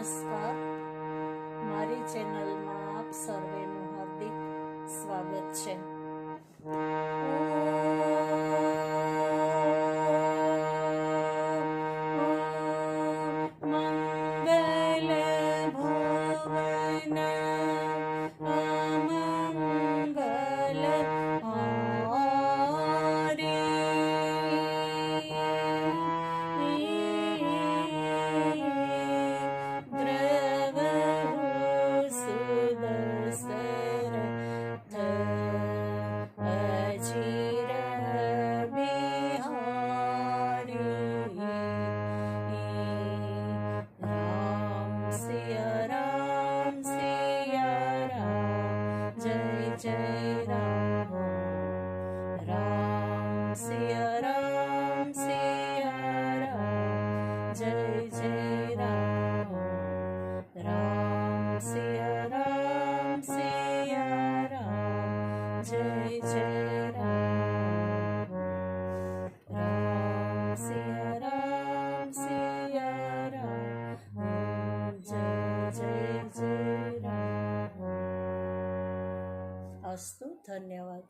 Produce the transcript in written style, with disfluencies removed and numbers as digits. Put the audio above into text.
નમસ્કાર, મારી ચેનલમાં આપ સર્વેનું હાર્દિક સ્વાગત છે. મંગલ ભુવન અમંગલ હારી, जय राम राम सिया राम जय जय राम राम सिया राम जय जय राम राम सिया राम जय जय जय राम. अस्तु, धन्यवाद.